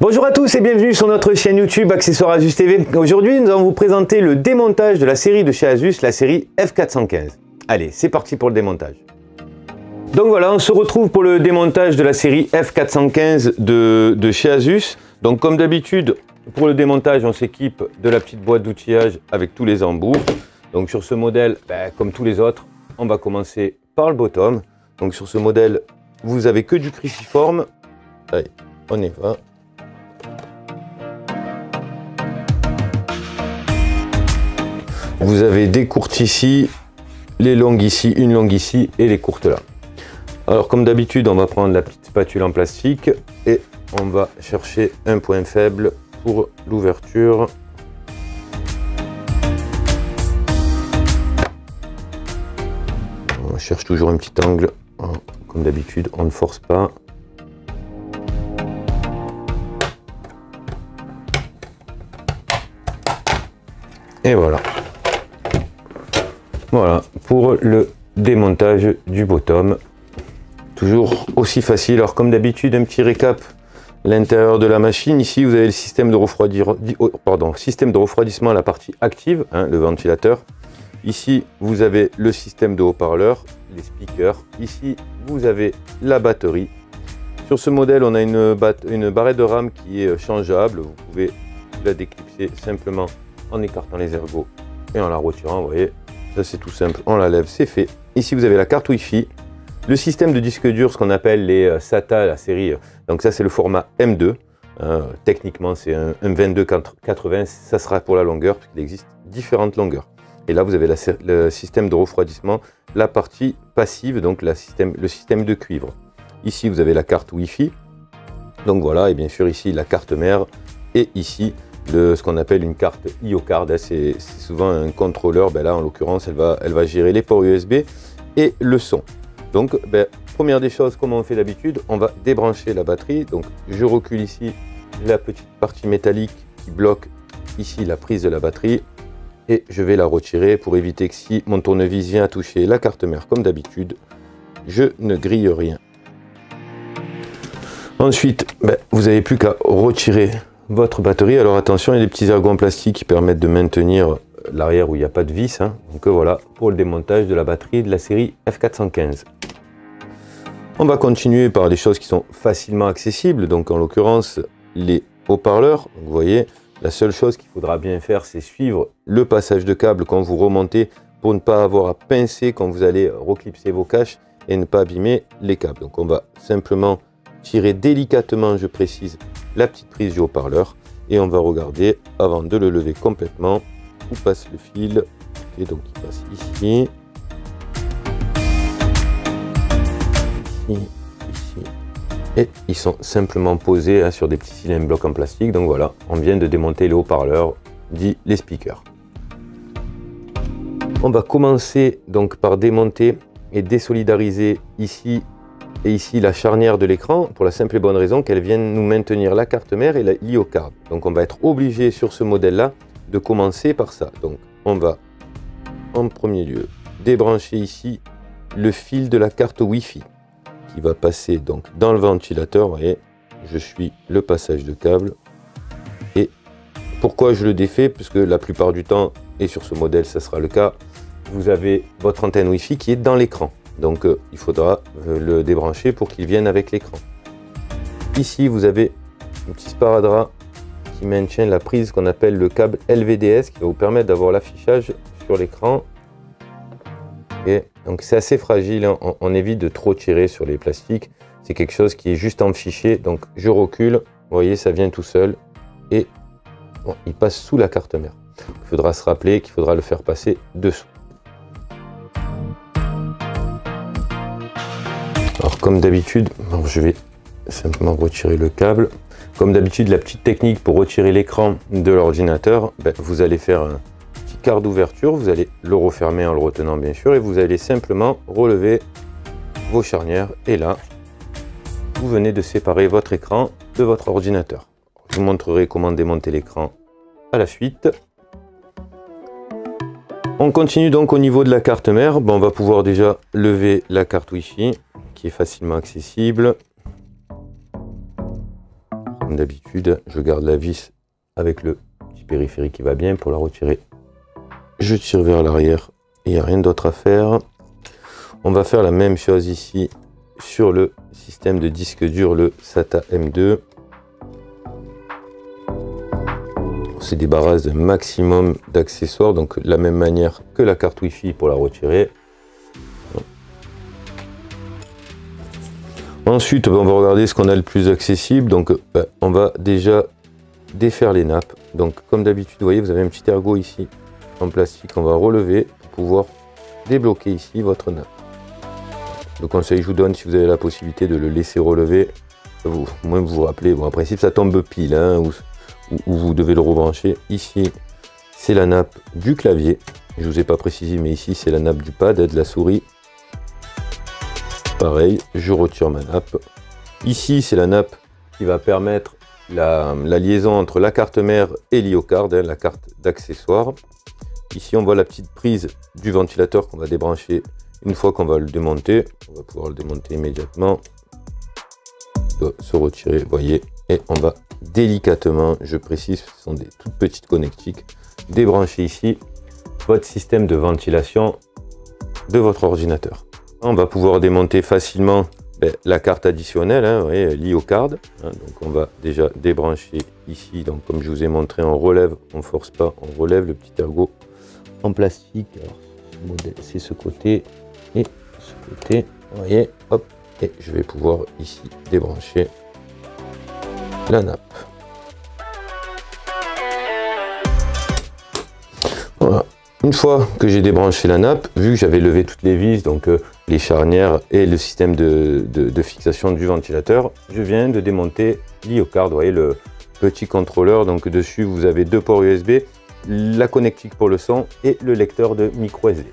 Bonjour à tous et bienvenue sur notre chaîne YouTube Accessoires Asus TV. Aujourd'hui, nous allons vous présenter le démontage de la série de chez Asus, la série F415. Allez, c'est parti pour le démontage. Donc voilà, on se retrouve pour le démontage de la série F415 de chez Asus. Donc comme d'habitude, pour le démontage, on s'équipe de la petite boîte d'outillage avec tous les embouts. Donc sur ce modèle, comme tous les autres, on va commencer par le bottom. Donc sur ce modèle, vous avez que du cruciforme. Allez, on y va. Vous avez des courtes ici, les longues ici, une longue ici et les courtes là. Alors comme d'habitude, on va prendre la petite spatule en plastique et on va chercher un point faible pour l'ouverture. On cherche toujours un petit angle. Comme d'habitude, on ne force pas. Et voilà. Voilà pour le démontage du bottom. Toujours aussi facile. Alors comme d'habitude, un petit récap. L'intérieur de la machine, ici vous avez le système de refroidissement à la partie active, le ventilateur. Ici vous avez le système de haut-parleur, les speakers. Ici vous avez la batterie. Sur ce modèle, on a une barrette de RAM qui est changeable. Vous pouvez la déclipser simplement en écartant les ergots et en la retirant. Vous voyez, ça c'est tout simple, on la lève, c'est fait. Ici vous avez la carte Wi-Fi, le système de disque dur, ce qu'on appelle les SATA, la série, donc ça c'est le format M2, techniquement c'est un 2280, ça sera pour la longueur, parce qu'il existe différentes longueurs. Et là vous avez le système de refroidissement, la partie passive, donc le système de cuivre. Ici vous avez la carte Wi-Fi, donc voilà, et bien sûr ici la carte mère, et ici ce qu'on appelle une carte IO card, c'est souvent un contrôleur. Là en l'occurrence elle va gérer les ports USB et le son. Donc première des choses, comme on fait d'habitude, on va débrancher la batterie. Donc je recule ici la petite partie métallique qui bloque ici la prise de la batterie et je vais la retirer pour éviter que si mon tournevis vient à toucher la carte mère comme d'habitude, je ne grille rien. Ensuite vous n'avez plus qu'à retirer votre batterie. Alors attention, il y a des petits ergots en plastique qui permettent de maintenir l'arrière où il n'y a pas de vis. Donc voilà pour le démontage de la batterie de la série F415. On va continuer par des choses qui sont facilement accessibles. Donc en l'occurrence les haut-parleurs. Vous voyez, la seule chose qu'il faudra bien faire, c'est suivre le passage de câble quand vous remontez pour ne pas avoir à pincer quand vous allez reclipser vos caches et ne pas abîmer les câbles. Donc on va simplement tirer délicatement, je précise, la petite prise du haut-parleur et on va regarder avant de le lever complètement où passe le fil. Et donc il passe ici, ici, et ils sont simplement posés sur des petits cylindres blocs en plastique. Donc voilà, on vient de démonter les haut-parleurs, dit les speakers. On va commencer donc par démonter et désolidariser ici et ici la charnière de l'écran, pour la simple et bonne raison qu'elle vient nous maintenir la carte mère et la IO card. Donc on va être obligé sur ce modèle là de commencer par ça. Donc on va en premier lieu débrancher ici le fil de la carte Wi-Fi qui va passer donc dans le ventilateur. Vous voyez, je suis le passage de câble. Et pourquoi je le défais? Puisque la plupart du temps, et sur ce modèle ça sera le cas, vous avez votre antenne Wi-Fi qui est dans l'écran. Donc il faudra le débrancher pour qu'il vienne avec l'écran. Ici vous avez un petit sparadrap qui maintient la prise qu'on appelle le câble LVDS, qui va vous permettre d'avoir l'affichage sur l'écran. Et donc c'est assez fragile, on évite de trop tirer sur les plastiques. C'est quelque chose qui est juste en fichier. Donc je recule, vous voyez, ça vient tout seul et bon, il passe sous la carte mère. Il faudra se rappeler qu'il faudra le faire passer dessous. Alors comme d'habitude, je vais simplement retirer le câble. Comme d'habitude, la petite technique pour retirer l'écran de l'ordinateur, vous allez faire un petit quart d'ouverture, vous allez le refermer en le retenant bien sûr, et vous allez simplement relever vos charnières. Et là, vous venez de séparer votre écran de votre ordinateur. Je vous montrerai comment démonter l'écran à la suite. On continue donc au niveau de la carte mère. On va pouvoir déjà lever la carte Wi-Fi qui est facilement accessible. Comme d'habitude, je garde la vis avec le petit périphérique qui va bien. Pour la retirer, je tire vers l'arrière. Il n'y a rien d'autre à faire. On va faire la même chose ici sur le système de disque dur, le SATA M2. On se débarrasse d'un maximum d'accessoires, donc la même manière que la carte Wi-Fi pour la retirer. Ensuite, on va regarder ce qu'on a le plus accessible. Donc, on va déjà défaire les nappes. Donc, comme d'habitude, vous voyez, vous avez un petit ergot ici en plastique. On va relever pour pouvoir débloquer ici votre nappe. Le conseil que je vous donne, si vous avez la possibilité de le laisser relever, au moins vous vous rappelez. Bon, en principe, ça tombe pile, hein, ou vous devez le rebrancher. Ici, c'est la nappe du clavier. Je ne vous ai pas précisé, mais ici, c'est la nappe du pad, de la souris. Pareil, je retire ma nappe. Ici, c'est la nappe qui va permettre la liaison entre la carte mère et l'IO-card, hein, la carte d'accessoires. Ici, on voit la petite prise du ventilateur qu'on va débrancher une fois qu'on va le démonter. On va pouvoir le démonter immédiatement. Il doit se retirer, vous voyez. Et on va délicatement, je précise, ce sont des toutes petites connectiques, débrancher ici votre système de ventilation de votre ordinateur. On va pouvoir démonter facilement la carte additionnelle, hein, l'IO-card. Hein, donc on va déjà débrancher ici. Donc comme je vous ai montré, on relève, on force pas, on relève le petit ergot en plastique. Alors ce modèle, c'est ce côté et ce côté. Vous voyez, hop, et je vais pouvoir ici débrancher la nappe. Voilà. Une fois que j'ai débranché la nappe, vu que j'avais levé toutes les vis, donc les charnières et le système de fixation du ventilateur, je viens de démonter l'IO-card. Vous voyez le petit contrôleur, donc dessus vous avez deux ports USB, la connectique pour le son et le lecteur de micro SD.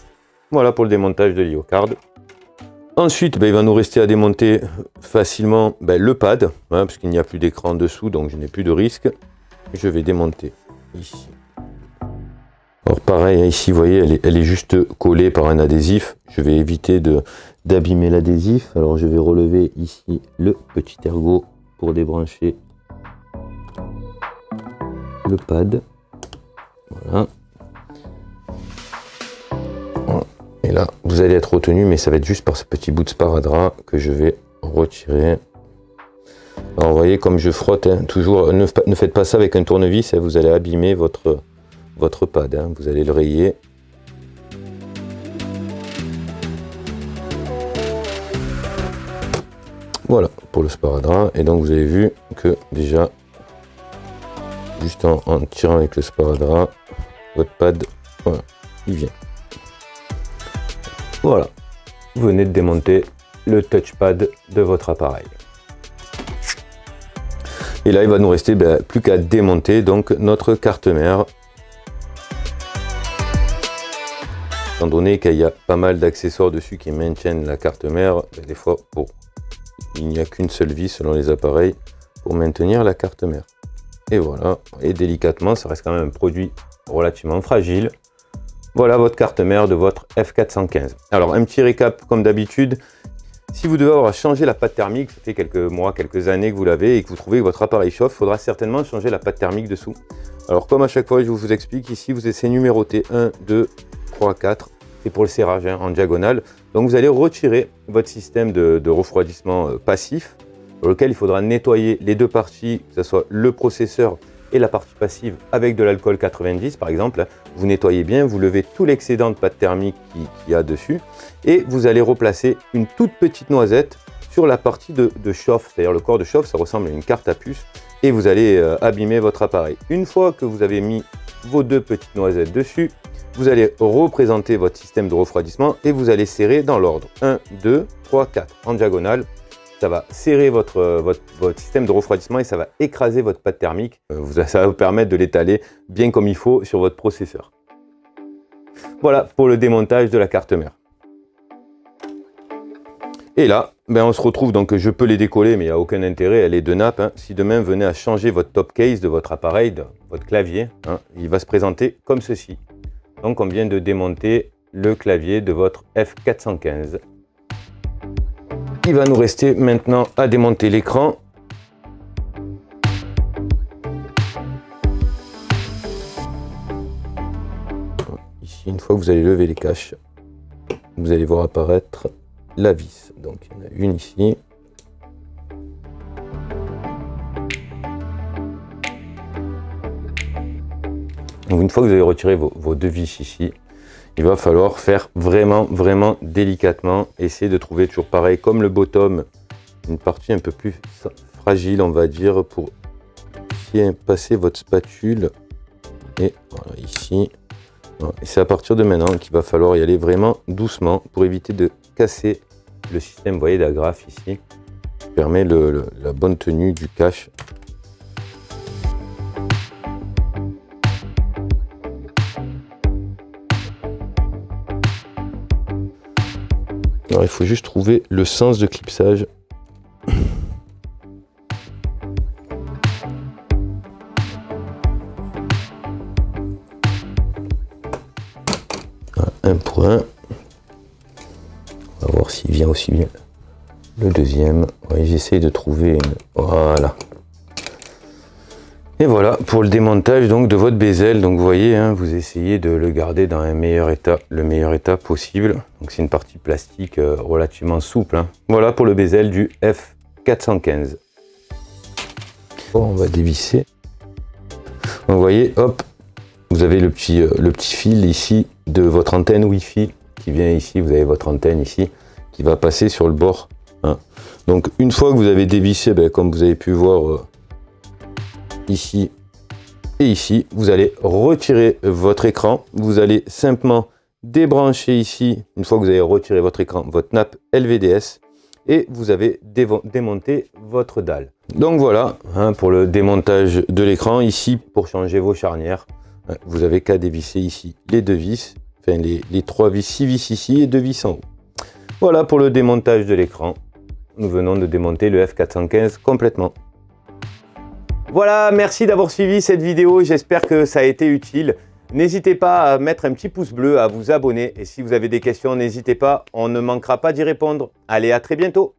Voilà pour le démontage de l'IO-card. Ensuite, il va nous rester à démonter facilement le pad, hein, parce qu'il n'y a plus d'écran dessous, donc je n'ai plus de risque. Je vais démonter ici. Alors pareil, ici, vous voyez, elle est juste collée par un adhésif. Je vais éviter d'abîmer l'adhésif. Alors je vais relever ici le petit ergot pour débrancher le pad. Voilà. Et là, vous allez être retenu, mais ça va être juste par ce petit bout de sparadrap que je vais retirer. Alors vous voyez, comme je frotte, hein, toujours, ne faites pas ça avec un tournevis, hein, vous allez abîmer votre pad, hein, vous allez le rayer. Voilà pour le sparadrap. Et donc vous avez vu que déjà, juste en tirant avec le sparadrap, votre pad, voilà, il vient. Voilà, vous venez de démonter le touchpad de votre appareil. Et là, il va nous rester plus qu'à démonter donc notre carte mère. Étant donné qu'il y a pas mal d'accessoires dessus qui maintiennent la carte mère, des fois il n'y a qu'une seule vis selon les appareils pour maintenir la carte mère. Et voilà, et délicatement, ça reste quand même un produit relativement fragile. Voilà votre carte mère de votre F415. Alors un petit récap comme d'habitude. Si vous devez avoir changé la pâte thermique, ça fait quelques mois, quelques années que vous l'avez et que vous trouvez que votre appareil chauffe, il faudra certainement changer la pâte thermique dessous. Alors comme à chaque fois je vous explique, ici vous essayez numéroter 1, 2, 3, 4, c'est pour le serrage hein, en diagonale. Donc vous allez retirer votre système de refroidissement passif, dans lequel il faudra nettoyer les deux parties, que ce soit le processeur et la partie passive avec de l'alcool 90 par exemple. Vous nettoyez bien, vous levez tout l'excédent de pâte thermique qu'il y a dessus et vous allez replacer une toute petite noisette sur la partie de chauffe, c'est-à-dire le corps de chauffe, ça ressemble à une carte à puce et vous allez abîmer votre appareil. Une fois que vous avez mis vos deux petites noisettes dessus, vous allez représenter votre système de refroidissement et vous allez serrer dans l'ordre 1, 2, 3, 4 en diagonale. Ça va serrer votre système de refroidissement et ça va écraser votre pâte thermique. Ça va vous permettre de l'étaler bien comme il faut sur votre processeur. Voilà pour le démontage de la carte mère. Et là, on se retrouve, donc je peux les décoller mais il n'y a aucun intérêt, elle est de nappe. Hein. Si demain venez à changer votre top case de votre appareil, de votre clavier, hein, il va se présenter comme ceci. Donc on vient de démonter le clavier de votre F415. Il va nous rester maintenant à démonter l'écran. fois que vous allez lever les caches, vous allez voir apparaître la vis. Donc il y en a une ici. Donc, une fois que vous avez retiré vos deux vis ici, il va falloir faire vraiment délicatement, essayer de trouver toujours pareil comme le bottom, une partie un peu plus fragile on va dire, pour passer votre spatule et voilà ici. Voilà. Et c'est à partir de maintenant qu'il va falloir y aller vraiment doucement pour éviter de casser le système, vous voyez, d'agrafe ici, qui permet la bonne tenue du cache. Alors, il faut juste trouver le sens de clipsage. Voilà, un point. On va voir s'il vient aussi bien. Le deuxième. Ouais, j'essaye de trouver une. Voilà. Et voilà pour le démontage donc de votre bezel. Donc vous voyez, hein, vous essayez de le garder dans un meilleur état, le meilleur état possible. Donc c'est une partie plastique relativement souple. Hein. Voilà pour le bezel du F415. Bon, on va dévisser. Donc, vous voyez, hop, vous avez le petit fil ici de votre antenne Wi-Fi qui vient ici. Vous avez votre antenne ici qui va passer sur le bord. Hein. Donc une fois que vous avez dévissé, ben, comme vous avez pu voir ici et ici, vous allez retirer votre écran. Vous allez simplement débrancher ici, une fois que vous avez retiré votre écran, votre nappe LVDS, et vous avez démonté votre dalle. Donc voilà, hein, pour le démontage de l'écran. Ici, pour changer vos charnières, vous avez qu'à dévisser ici les deux vis, enfin les trois vis, 6 vis ici et 2 vis en haut. Voilà pour le démontage de l'écran. Nous venons de démonter le F415 complètement. Voilà, merci d'avoir suivi cette vidéo, j'espère que ça a été utile. N'hésitez pas à mettre un petit pouce bleu, à vous abonner et si vous avez des questions, n'hésitez pas, on ne manquera pas d'y répondre. Allez, à très bientôt.